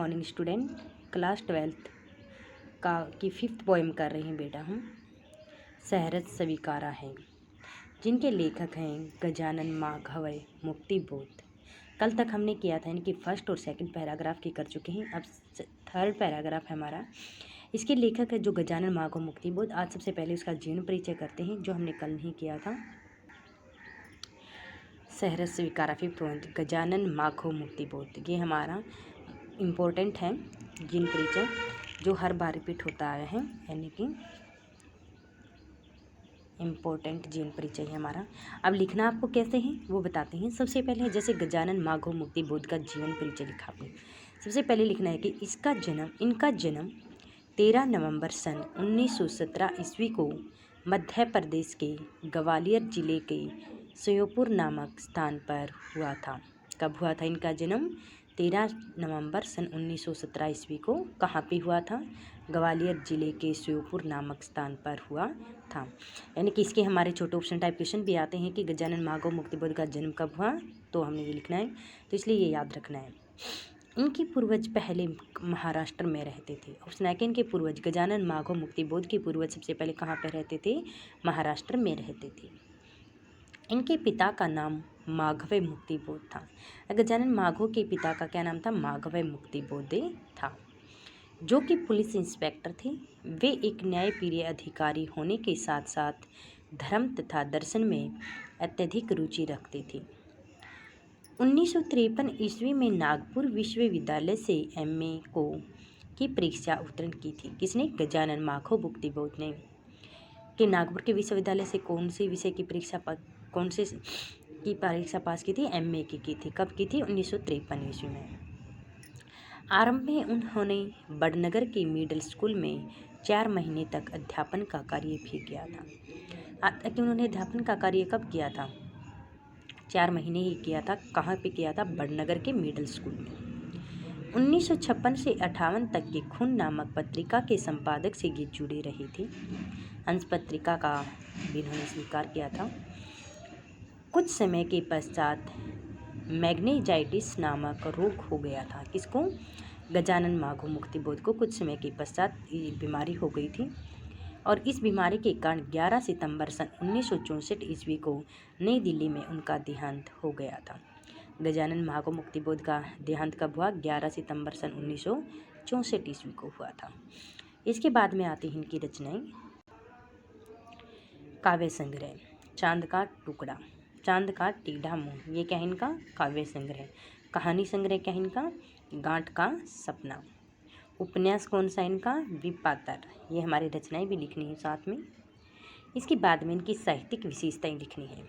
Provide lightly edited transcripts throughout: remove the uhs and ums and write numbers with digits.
Morning student, class 12th का की 5th poem कर रहे हैं बेटा हम। सहरस स्वीकारा है, जिनके लेखक हैं गजानन माघवय मुक्तिबोध। कल तक हमने किया था इनकी फर्स्ट और सेकंड पैराग्राफ की कर चुके हैं। अब थर्ड पैराग्राफ है हमारा। इसके लेखक है जो गजानन माघव मुक्तिबोध। आज सबसे पहले उसका जीवन परिचय करते हैं, जो हमने कल नहीं किया था। सहरस स्वीकारा 5th पोएम गजानन माघव मुक्तिबोध, ये हमारा इम्पोर्टेंट है जीवन परिचय, जो हर बार रिपीट होता आया है, यानी कि इम्पोर्टेंट जीवन परिचय है हमारा। अब लिखना आपको कैसे है वो बताते हैं। सबसे पहले जैसे गजानन माघव मुक्तिबोध का जीवन परिचय लिखा आपने। सबसे पहले लिखना है कि इनका जन्म 13 नवंबर सन 1917 ईस्वी को मध्य प्रदेश के ग्वालियर जिले के श्योपुर नामक स्थान पर हुआ था। कब हुआ था इनका जन्म? 13 नवंबर सन 1917 ईस्वी को कहाँ पे हुआ था? ग्वालियर जिले के श्योपुर नामक स्थान पर हुआ था। यानी कि इसके हमारे छोटे ऑप्शन टाइप क्वेश्चन भी आते हैं कि गजानन माघव मुक्तिबोध का जन्म कब हुआ, तो हमने ये लिखना है, तो इसलिए ये याद रखना है। इनके पूर्वज पहले महाराष्ट्र में रहते थे। ऑप्शन है कि इनके पूर्वज गजानन माघव मुक्तिबोध के पूर्वज सबसे पहले कहाँ पर रहते थे? महाराष्ट्र में रहते थे। इनके पिता का नाम माघवय मुक्तिबोध था। गजानन माघव के पिता का क्या नाम था? माघवय मुक्तिबोध था, जो कि पुलिस इंस्पेक्टर थे। वे एक न्यायप्रिय अधिकारी होने के साथ साथ धर्म तथा दर्शन में अत्यधिक रुचि रखते थे। 1953 ईस्वी में नागपुर विश्वविद्यालय से एमए की परीक्षा उत्तीर्ण की थी। किसने? गजानन माघव मुक्तिबोध ने। कि नागपुर के विश्वविद्यालय से कौन से विषय की परीक्षा पास की थी? एमए की थी। कब की थी? 1953 ईस्वी में। आरंभ में उन्होंने बड़नगर के मिडिल स्कूल में 4 महीने तक अध्यापन का कार्य भी किया था। कि उन्होंने अध्यापन का कार्य कब किया था? 4 महीने ही किया था। कहाँ पे किया था? बड़नगर के मिडिल स्कूल में। 1956 से 58 तक के खून नामक पत्रिका के संपादक से ये जुड़े रहे थे। हंस पत्रिका का भी इन्होंने स्वीकार किया था। कुछ समय के पश्चात मैग्नेजाइटिस नामक रोग हो गया था। किसको? गजानन माघव मुक्तिबोध को कुछ समय के पश्चात ये बीमारी हो गई थी, और इस बीमारी के कारण 11 सितंबर सन 1964 ईस्वी को नई दिल्ली में उनका देहांत हो गया था। गजानन माघव मुक्तिबोध का देहांत कब हुआ? 11 सितंबर सन 1964 ईस्वी को हुआ था। इसके बाद में आती हैं इनकी रचनाएं। काव्य संग्रह चांद का टुकड़ा, चांद का टेढ़ा मुंह, ये क्या है इनका? काव्य संग्रह। कहानी संग्रह क्या है इनका? गांठ का सपना। उपन्यास कौन सा इनका? विपातर। ये हमारी रचनाएं भी लिखनी है साथ में। इसके बाद में इनकी साहित्यिक विशेषताएं लिखनी है।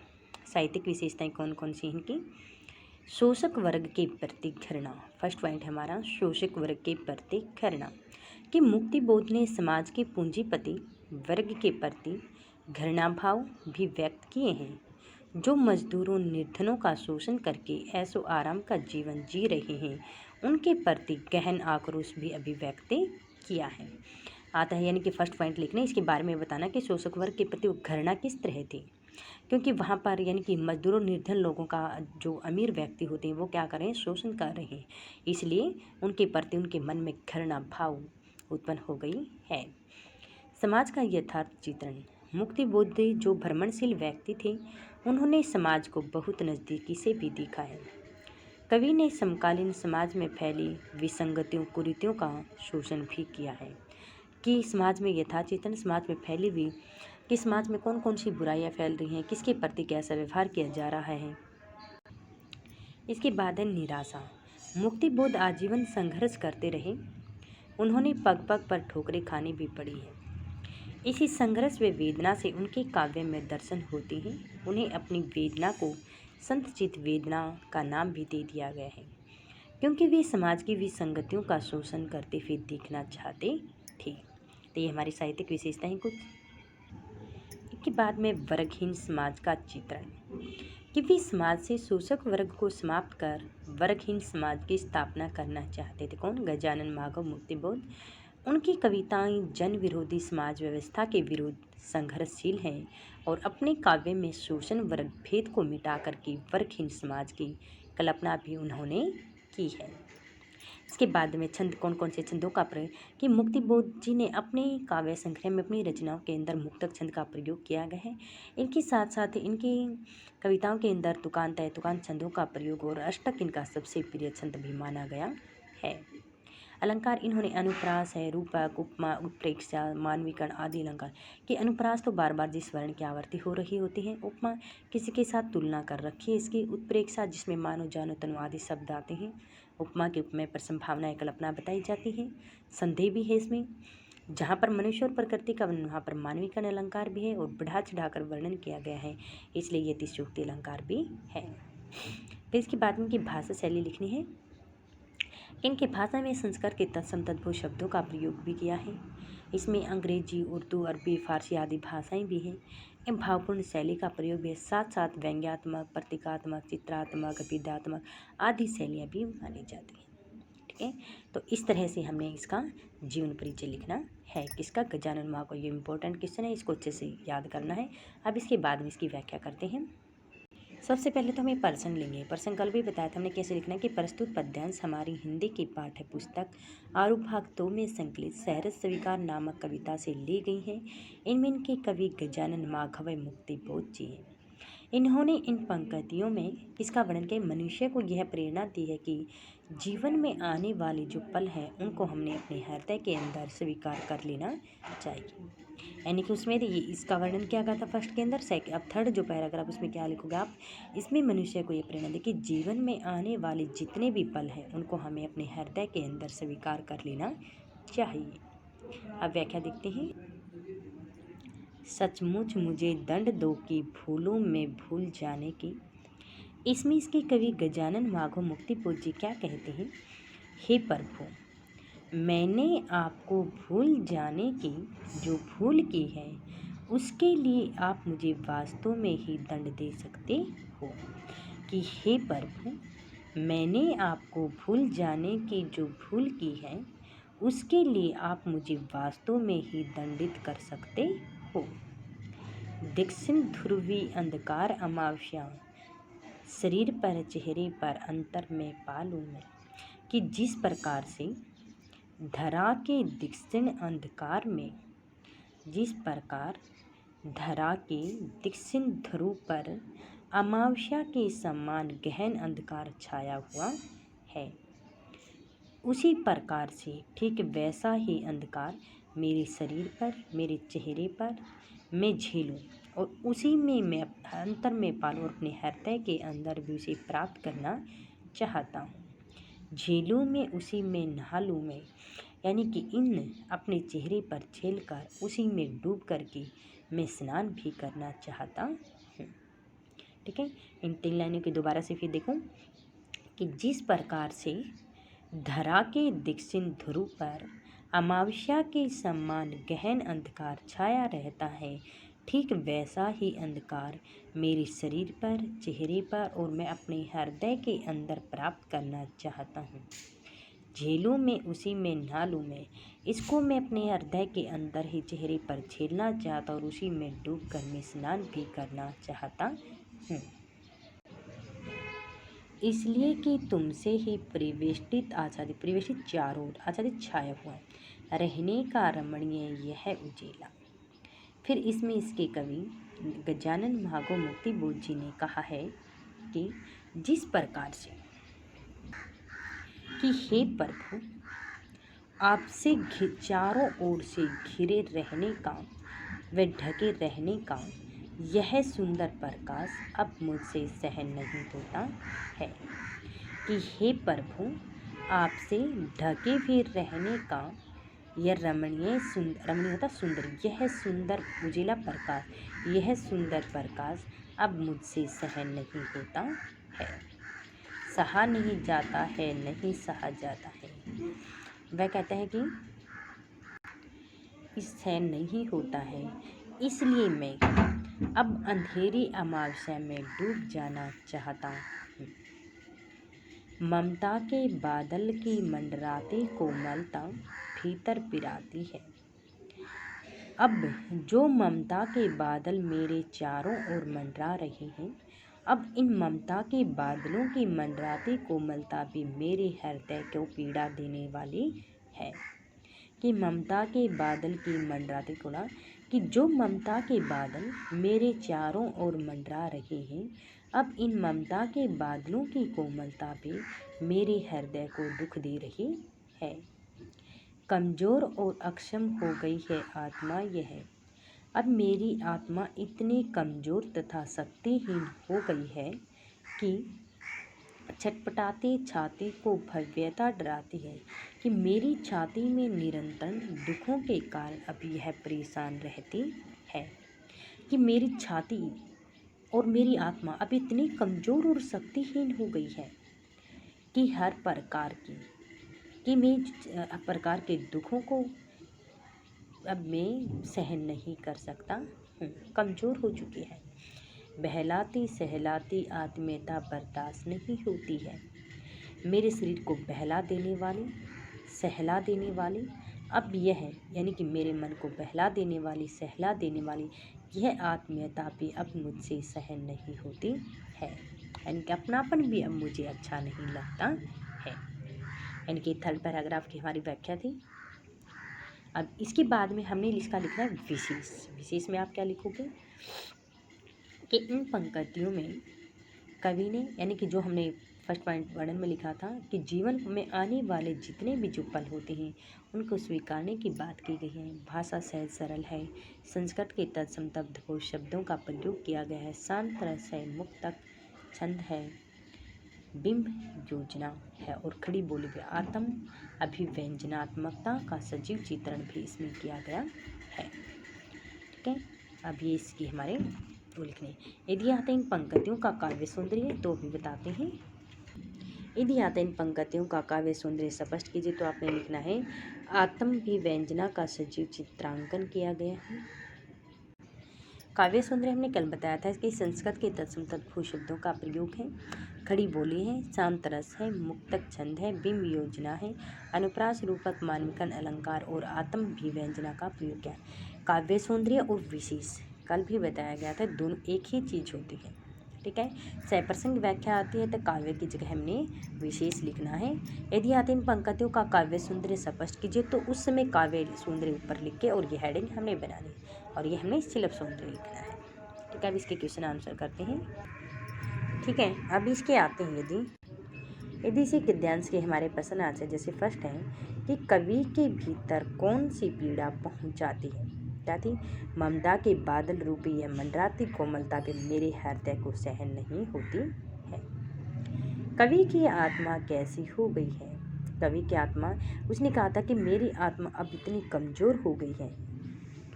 साहित्यिक विशेषताएं कौन कौन सी इनकी? शोषक वर्ग के प्रति घृणा। फर्स्ट पॉइंट है हमारा शोषक वर्ग के प्रति घृणा। कि मुक्तिबोध ने समाज के पूंजीपति वर्ग के प्रति घृणा भाव भी व्यक्त किए हैं, जो मजदूरों निर्धनों का शोषण करके ऐसो आराम का जीवन जी रहे हैं, उनके प्रति गहन आक्रोश भी अभिव्यक्त किया है। आता है यानी कि फर्स्ट पॉइंट लिखने, इसके बारे में बताना कि शोषक वर्ग के प्रति घृणा किस तरह थी, क्योंकि वहाँ पर यानी कि मजदूरों निर्धन लोगों का जो अमीर व्यक्ति होते हैं वो क्या कर रहे हैं? शोषण कर रहे हैं, इसलिए उनके प्रति उनके मन में घृणा भाव उत्पन्न हो गई है। समाज का यथार्थ चित्रण। मुक्तिबोध जो भ्रमणशील व्यक्ति थे, उन्होंने समाज को बहुत नज़दीकी से भी देखा है। कवि ने समकालीन समाज में फैली विसंगतियों कुरीतियों का शोषण भी किया है। कि समाज में यथार्थ चित्रण, समाज में फैली हुई कि समाज में कौन कौन सी बुराइयां फैल रही हैं, किसके प्रति कैसा व्यवहार किया जा रहा है। इसके बाद है निराशा। मुक्तिबोध आजीवन संघर्ष करते रहे, उन्होंने पग पग पर ठोकरें खानी भी पड़ी है। इसी संघर्ष व वेदना से उनके काव्य में दर्शन होते हैं। उन्हें अपनी वेदना को संतचित वेदना का नाम भी दे दिया गया है, क्योंकि वे समाज की विसंगतियों का शोषण करते हुए दिखना चाहते थे। तो ये हमारी साहित्यिक विशेषता है कुछ। इसके बाद में वर्गहीन समाज का चित्रण। कि वे समाज से शोषक वर्ग को समाप्त कर वर्गहीन समाज की स्थापना करना चाहते थे। कौन? गजानन माघव मुक्तिबोध। उनकी कविताएं जन विरोधी समाज व्यवस्था के विरुद्ध संघर्षशील हैं, और अपने काव्य में शोषण वर्ग भेद को मिटा करके वर्गहीन समाज की कल्पना भी उन्होंने की है। इसके बाद में छंद कौन कौन से छंदों का प्रयोग कि मुक्तिबोध जी ने अपने काव्य संग्रह में अपनी रचनाओं के अंदर मुक्तक छंद का प्रयोग किया गया है। इनके साथ साथ इनकी कविताओं के अंदर तुकांत है, तुकांत छंदों का प्रयोग और अष्टक इनका सबसे प्रिय छंद भी माना गया है। अलंकार इन्होंने अनुप्रास है, रूपक, उपमा, उत्प्रेक्षा, मानवीकरण आदि अलंकार कि अनुप्रास तो बार बार जिस वर्ण की आवृत्ति हो रही होती है, उपमा किसी के साथ तुलना कर रखी है इसकी, उत्प्रेक्षा जिसमें मानो जानो तनु आदि शब्द आते हैं, उपमा के उपमेय पर संभावनाएं कल्पना बताई जाती है, संदेह भी है इसमें, जहाँ पर मनुष्य और प्रकृति का वर्णन वहाँ पर मानवीकरण अलंकार भी है और बढ़ा चढ़ाकर वर्णन किया गया है, इसलिए ये अतिशयोक्ति अलंकार भी है। फिर इसके बाद में कि भाषा शैली लिखनी है। इनके भाषा में संस्कृत के तत्सम तद्भव शब्दों का प्रयोग भी किया है। इसमें अंग्रेजी, उर्दू, अरबी, फारसी आदि भाषाएं भी हैं। इन भावपूर्ण शैली का प्रयोग भी साथ साथ व्यंग्यात्मक, प्रतीकात्मक, चित्रात्मक, विद्यात्मक आदि शैलियाँ भी मानी जाती हैं। ठीक है, तो इस तरह से हमने इसका जीवन परिचय लिखना है। किसका? गजानन माँ को। ये इंपॉर्टेंट क्वेश्चन है, इसको अच्छे से याद करना है। अब इसके बाद में इसकी व्याख्या करते हैं। सबसे पहले तो हमें प्रसंग लेंगे। प्रसंग कल भी बताया था हमने कैसे लिखना है कि प्रस्तुत पद्यांश हमारी हिंदी की पाठ्य पुस्तक आरूप भाग 2 में संकलित सहरस स्वीकार नामक कविता से ली गई हैं। इनमें इनके कवि गजानन माघव मुक्तिबोध जी हैं। इन्होंने इन पंक्तियों में किसका वर्णन किया? मनुष्य को यह प्रेरणा दी है कि जीवन में आने वाले जो पल हैं उनको हमने अपने हृदय के अंदर स्वीकार कर लेना चाहिए। यानी कि उसमें ये इसका वर्णन क्या कहा था फर्स्ट के अंदर। अब थर्ड जो पैराग्राफ उसमें क्या लिखोगे आप? इसमें मनुष्य को ये प्रेरणा दी कि जीवन में आने वाले जितने भी पल हैं उनको हमें अपने हृदय के अंदर स्वीकार कर लेना चाहिए। अब व्याख्या देखते हैं। सचमुच मुझे दंड दो कि भूलों में भूल जाने की। इसमें इसके कवि गजानन माघव मुक्तिबोध जी क्या कहते हैं? हे प्रभु, मैंने आपको भूल जाने की जो भूल की है उसके लिए आप मुझे वास्तव में ही दंड दे सकते हो। कि हे प्रभु, मैंने आपको भूल जाने की जो भूल की है उसके लिए आप मुझे वास्तव में ही दंडित कर सकते हो। दक्षिण ध्रुवी अंधकार अमावस्या शरीर पर चेहरे पर अंतर में पालू में कि जिस प्रकार से धरा के दक्षिण अंधकार में, जिस प्रकार धरा के दक्षिण ध्रुव पर अमावस्या के समान गहन अंधकार छाया हुआ है, उसी प्रकार से ठीक वैसा ही अंधकार मेरे शरीर पर, मेरे चेहरे पर मैं झेलूं और उसी में मैं अंतर में पालूं और अपने हृदय के अंदर भी उसे प्राप्त करना चाहता हूँ। झेलूं में, उसी में नहा लूँ मैं, यानी कि इन अपने चेहरे पर झेल कर उसी में डूब कर के मैं स्नान भी करना चाहता हूँ। ठीक है, इन 3 लाइनों की दोबारा से फिर देखूं कि जिस प्रकार से धरा के दक्षिण ध्रुव पर अमावस्या के समान गहन अंधकार छाया रहता है, ठीक वैसा ही अंधकार मेरे शरीर पर, चेहरे पर और मैं अपने हृदय के अंदर प्राप्त करना चाहता हूँ। झेलूं में, उसी में नहा लूँ मैं, इसको मैं अपने हृदय के अंदर ही चेहरे पर झेलना चाहता और उसी में डूब कर मैं स्नान भी करना चाहता हूँ। इसलिए कि तुमसे ही परिवेष्टित आच्छादित, परिवेष्टित चारों ओर आच्छादित छाया हुआ रहने का रमणीय यह उजेला। फिर इसमें इसके कवि गजानन माघव मुक्तिबोध जी ने कहा है कि जिस प्रकार से कि हे प्रभु, आपसे चारों ओर से घिरे रहने का व ढके रहने का यह सुंदर प्रकाश अब मुझसे सहन नहीं होता है। कि हे प्रभु, आपसे ढके भी रहने का यह रमणीय होता सुंदर, यह सुंदर उजेला प्रकाश, यह सुंदर प्रकाश अब मुझसे सहन नहीं होता है। सहा नहीं जाता है, नहीं सहा जाता है। वह कहता है कि इस सहन नहीं होता है, इसलिए मैं अब अंधेरी अमावस्या में डूब जाना चाहता हूँ। ममता के बादल की मंडराती कोमलता भीतर पिराती है। अब जो ममता के बादल मेरे चारों ओर मंडरा रहे हैं अब इन ममता के बादलों की मंडराती कोमलता भी मेरे हृदय को पीड़ा देने वाली है। कि ममता के बादल की मंडराती कोना कि जो ममता के बादल मेरे चारों ओर मंडरा रहे हैं, अब इन ममता के बादलों की कोमलता भी मेरे हृदय को दुख दे रही है। कमज़ोर और अक्षम हो गई है आत्मा यह। अब मेरी आत्मा इतनी कमज़ोर तथा शक्तिहीन हो गई है कि छटपटाती छाती को भव्यता डराती है कि मेरी छाती में निरंतर दुखों के कारण अब यह परेशान रहती है कि मेरी छाती और मेरी आत्मा अब इतनी कमज़ोर और शक्तिहीन हो गई है कि हर प्रकार के दुखों को अब मैं सहन नहीं कर सकता हूँ, कमज़ोर हो चुकी है। बहलाती सहलाती आत्मीयता बर्दाश्त नहीं होती है। मेरे शरीर को बहला देने वाली, सहला देने वाली अब यह है, यानी कि मेरे मन को बहला देने वाली, सहला देने वाली यह आत्मीयता भी अब मुझसे सहन नहीं होती है। यानी कि अपनापन भी अब मुझे अच्छा नहीं लगता है। यानी कि थर्ड पैराग्राफ की हमारी व्याख्या थी। अब इसके बाद में हमने इसका लिखना है विशेष। विशेष में आप क्या लिखोगे कि इन पंक्तियों में कवि ने, यानी कि जो हमने फर्स्ट पॉइंट वर्णन में लिखा था कि जीवन में आने वाले जितने भी जो पल होते हैं उनको स्वीकारने की बात की गई है। भाषा सहज सरल है। संस्कृत के तत्समतब्ध शब्दों का प्रयोग किया गया है। शांत रस है, मुक्तक छंद है, बिंब योजना है और खड़ी बोली भी आत्म अभिव्यंजनात्मकता का सजीव चित्रण भी इसमें किया गया है। ठीक है, अब ये इसकी हमारे लिखने। यदि आते इन पंक्तियों का काव्य सौंदर्य तो भी बताते हैं। यदि आते इन पंक्तियों का काव्य सौंदर्य स्पष्ट कीजिए तो आपने लिखना है आत्मभिव्यंजना का सजीव चित्रांकन किया गया है। काव्य सौंदर्य हमने कल बताया था कि संस्कृत के तत्सम शब्दों का प्रयोग है। खड़ी बोली है, शांत रस है, मुक्तक छंद है, बिंब योजना है, अनुप्रास रूपक मानविकन अलंकार और आत्मभिव्यंजना का प्रयोग किया। काव्य सौंदर्य और विशेष कल भी बताया गया था, दोनों एक ही चीज़ होती है। ठीक है, सप्रसंग व्याख्या आती है तो काव्य की जगह हमने विशेष लिखना है। यदि आते इन पंक्तियों का काव्य सौंदर्य स्पष्ट कीजिए तो उस समय काव्य सौंदर्य ऊपर लिख के और ये हेडिंग हमने बनानी और ये हमने शिल्प सौंदर्य लिखना है। ठीक है, अब इसके क्वेश्चन आंसर करते हैं। ठीक है, अब इसके आते हैं यदि इसी गद्यांश के हमारे प्रश्न आंसर जैसे फर्स्ट है कि कवि के भीतर कौन सी पीड़ा पहुंचाती है। क्या थी? ममता के बादल रूपी यह मंडराती कोमलता भी मेरे हृदय को सहन नहीं होती है। कवि की आत्मा कैसी हो गई है? कवि की आत्मा, उसने कहा था कि मेरी आत्मा अब इतनी कमज़ोर हो गई है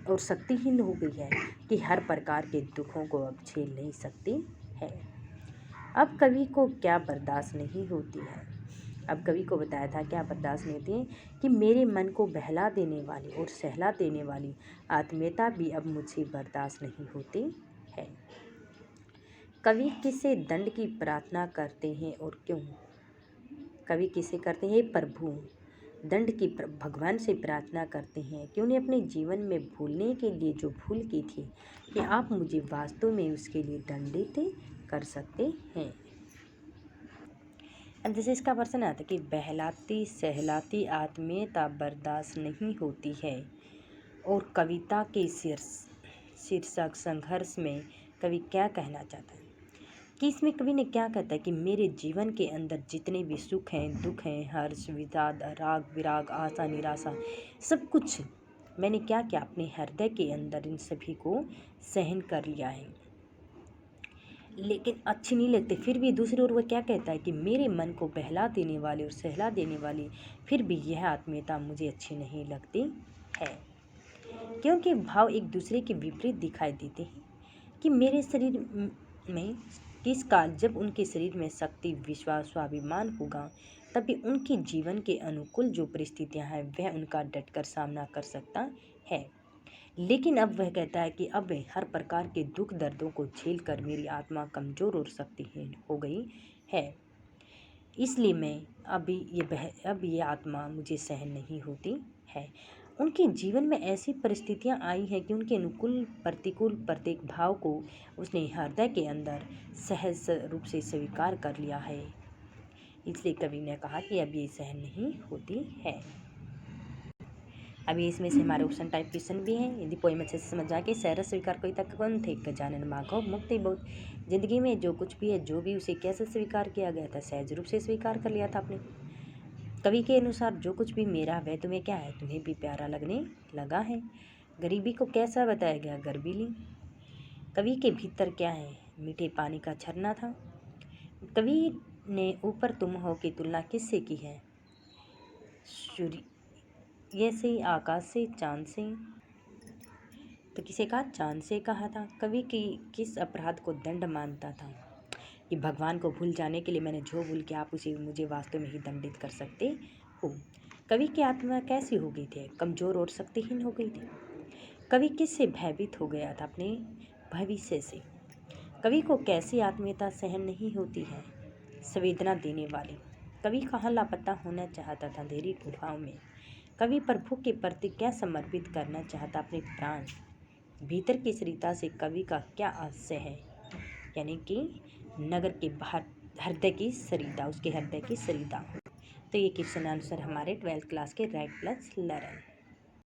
और शक्तिहीन हो गई है कि हर प्रकार के दुखों को अब झेल नहीं सकती है। अब कवि को क्या बर्दाश्त नहीं होती है? अब कवि को बताया था क्या बर्दाश्त नहीं होती है कि मेरे मन को बहला देने वाली और सहला देने वाली आत्मीयता भी अब मुझसे बर्दाश्त नहीं होती है। कवि किसे दंड की प्रार्थना करते हैं और क्यों? कवि किसे करते हैं? प्रभु दंड की भगवान से प्रार्थना करते हैं कि उन्हें अपने जीवन में भूलने के लिए जो भूल की थी कि आप मुझे वास्तव में उसके लिए दंडित कर सकते हैं। अब जैसे इसका प्रश्न आता है कि बहलाती सहलाती आत्मीयता बर्दाश्त नहीं होती है और कविता के शीर्षक संघर्ष में कवि क्या कहना चाहता है कि इसमें कवि ने क्या कहता है कि मेरे जीवन के अंदर जितने भी सुख हैं, दुख हैं, हर्ष, विषाद, राग, विराग, आशा, निराशा, सब कुछ मैंने क्या किया, अपने हृदय के अंदर इन सभी को सहन कर लिया है, लेकिन अच्छी नहीं लगती। फिर भी दूसरी ओर वह क्या कहता है कि मेरे मन को बहला देने वाली और सहला देने वाली फिर भी यह आत्मीयता मुझे अच्छी नहीं लगती है, क्योंकि भाव एक दूसरे के विपरीत दिखाई देते हैं कि मेरे शरीर में किस काल जब उनके शरीर में शक्ति, विश्वास, स्वाभिमान होगा तभी उनके जीवन के अनुकूल जो परिस्थितियां हैं वह उनका डटकर सामना कर सकता है। लेकिन अब वह कहता है कि अब हर प्रकार के दुख दर्दों को झेलकर मेरी आत्मा कमज़ोर और शक्तिहीन हो गई है, इसलिए मैं अब ये आत्मा मुझे सहन नहीं होती है उनके जीवन में ऐसी परिस्थितियां आई हैं कि उनके अनुकूल प्रतिकूल प्रत्येक भाव को उसने हृदय के अंदर सहज रूप से स्वीकार कर लिया है। इसलिए कवि ने कहा कि अब ये सहन नहीं होती है। अभी इसमें से हमारे ऑप्शन टाइप क्वेश्चन भी हैं। यदि पोएम अच्छे से समझ आ के सहर्ष स्वीकार कोई तक कौन थे गजानन माधव मुक्ति बहुत। जिंदगी में जो कुछ भी है जो भी उसे कैसे स्वीकार किया गया था, सहज रूप से स्वीकार कर लिया था आपने। कवि के अनुसार जो कुछ भी मेरा वह तुम्हें क्या है, तुम्हें भी प्यारा लगने लगा है। गरीबी को कैसा बताया गया, गर्बीली। कवि के भीतर क्या है, मीठे पानी का झरना था। कवि ने ऊपर तुम हो की तुलना किससे की है, सूर्य से, आकाश से, चांद से। तो किसे कहा, चांद से कहा था। कवि की किस अपराध को दंड मानता था, कि भगवान को भूल जाने के लिए मैंने जो भूल किया आप उसे मुझे वास्तव में ही दंडित कर सकते हो। कवि की आत्मा कैसी हो गई थी, कमज़ोर और शक्तिहीन हो गई थी। कवि किससे भयभीत हो गया था, अपने भविष्य से। कवि को कैसी आत्मीयता सहन नहीं होती है, संवेदना देने वाली। कवि कहाँ लापता होना चाहता था, अंधेरी गुफाओं में। कवि प्रभु के प्रति क्या समर्पित करना चाहता, अपने प्राण। भीतर की सरिता से कवि का क्या आशय है, यानी कि नगर के बाहर हृदय की सरिता, उसके हृदय की सरिता। तो ये क्वेश्चन आंसर हमारे 12th क्लास के राइट प्लस लर्न।